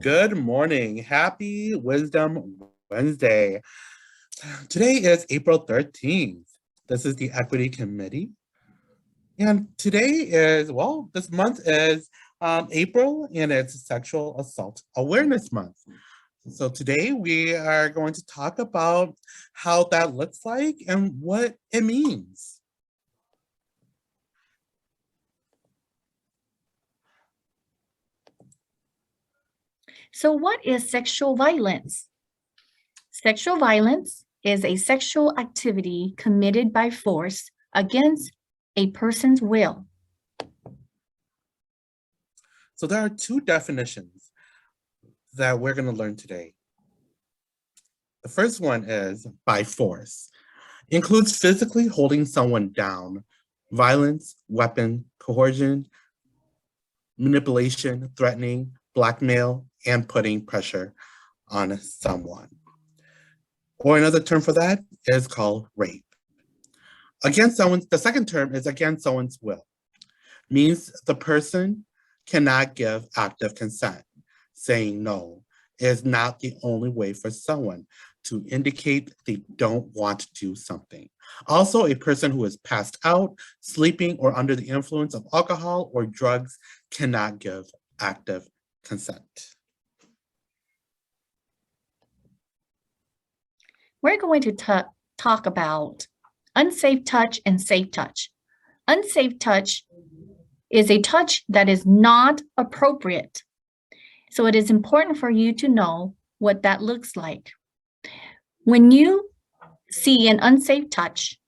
Good morning. Happy Wisdom Wednesday. Today is April 13th. This is the Equity Committee. And today is, this month is April, and it's Sexual Assault Awareness Month. So today we are going to talk about how that looks like and what it means. So what is sexual violence? Sexual violence is a sexual activity committed by force against a person's will. So there are two definitions that we're going to learn today. The first one is by force. Includes physically holding someone down, violence, weapon, coercion, manipulation, threatening, blackmail, and putting pressure on someone. Or another term for that is called rape. The second term is against someone's will. Means the person cannot give active consent. Saying no is not the only way for someone to indicate they don't want to do something. Also, a person who is passed out, sleeping, or under the influence of alcohol or drugs cannot give active consent. We're going to talk about unsafe touch and safe touch. Unsafe touch is a touch that is not appropriate. So it is important for you to know what that looks like. When you see an unsafe touch,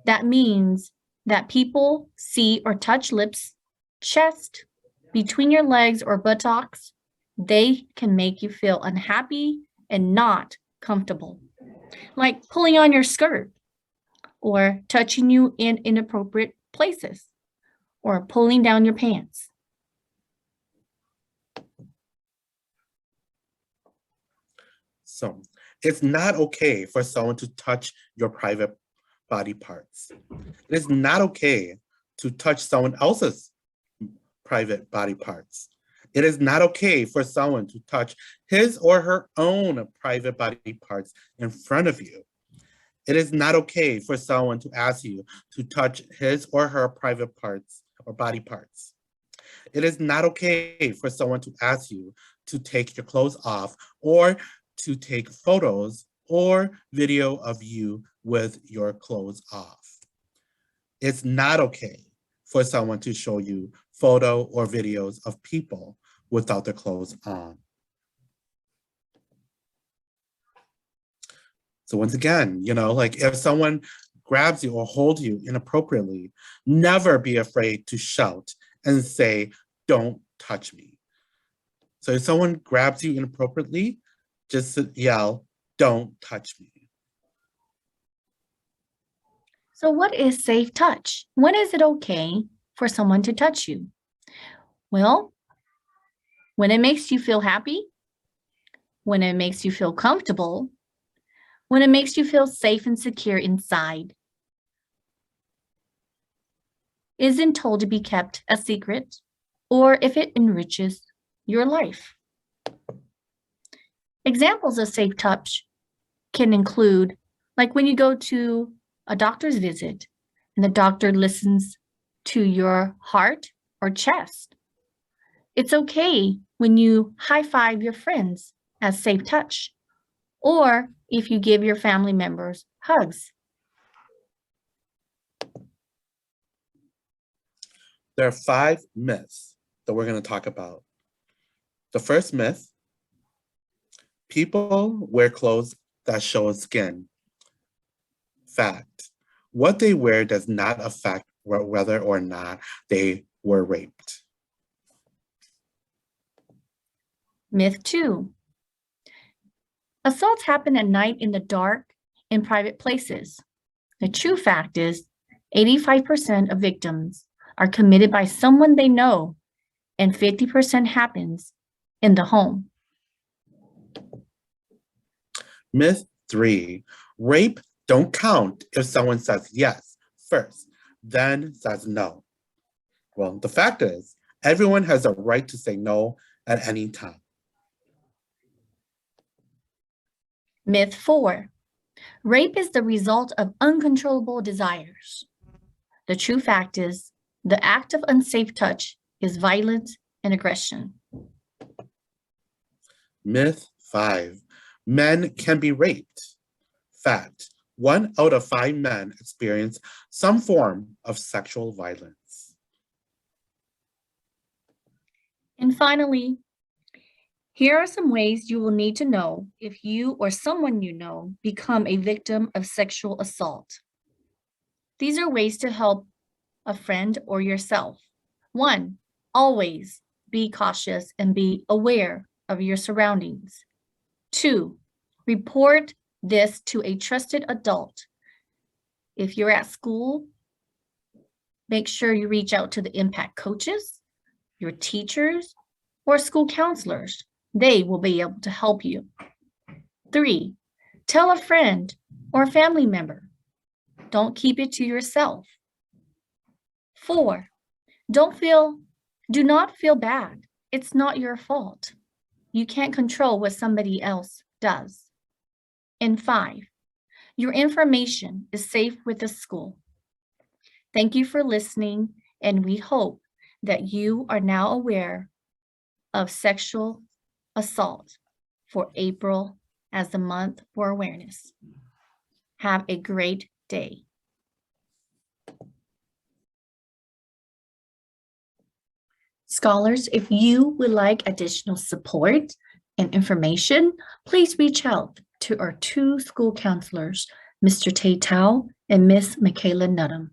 that means that people see or touch lips, chest, between your legs or buttocks. They can make you feel unhappy and not comfortable, like pulling on your skirt or touching you in inappropriate places or pulling down your pants. So it's not okay for someone to touch your private body parts. It is not okay to touch someone else's private body parts. It is not okay for someone to touch his or her own private body parts in front of you. It is not okay for someone to ask you to touch his or her private parts or body parts. It is not okay for someone to ask you to take your clothes off or to take photos or video of you with your clothes off. It's not okay for someone to show you photo or videos of people without their clothes on. So once again, if someone grabs you or holds you inappropriately, never be afraid to shout and say, "Don't touch me." So if someone grabs you inappropriately, just yell, "Don't touch me." So what is safe touch? When is it okay for someone to touch you? Well, when it makes you feel happy, when it makes you feel comfortable, when it makes you feel safe and secure inside, isn't told to be kept a secret, or if it enriches your life. Examples of safe touch can include, like when you go to a doctor's visit and the doctor listens to your heart or chest. It's okay when you high-five your friends as safe touch, or if you give your family members hugs. There are 5 myths that we're going to talk about. The first myth: people wear clothes that show skin. Fact: what they wear does not affect whether or not they were raped. Myth 2: assaults happen at night in the dark in private places. The true fact is 85% of victims are committed by someone they know, and 50% happens in the home. Myth 3: rape don't count if someone says yes first, then says no. Well, the fact is, everyone has a right to say no at any time. Myth 4. Rape is the result of uncontrollable desires. The true fact is, the act of unsafe touch is violence and aggression. Myth 5. Men can be raped. Fact. 1 out of 5 men experience some form of sexual violence. And finally, here are some ways you will need to know if you or someone you know become a victim of sexual assault. These are ways to help a friend or yourself. 1, always be cautious and be aware of your surroundings. 2, report this to a trusted adult. If you're at school, make sure you reach out to the impact coaches, your teachers, or school counselors. They will be able to help you. 3, tell a friend or family member. Don't keep it to yourself. 4, do not feel bad. It's not your fault. You can't control what somebody else does. And 5, your information is safe with the school. Thank you for listening, and we hope that you are now aware of sexual assault for April as the month for awareness. Have a great day. Scholars, if you would like additional support and information, please reach out to our 2 school counselors, Mr. Tay Tao and Miss Michaela Nuttall.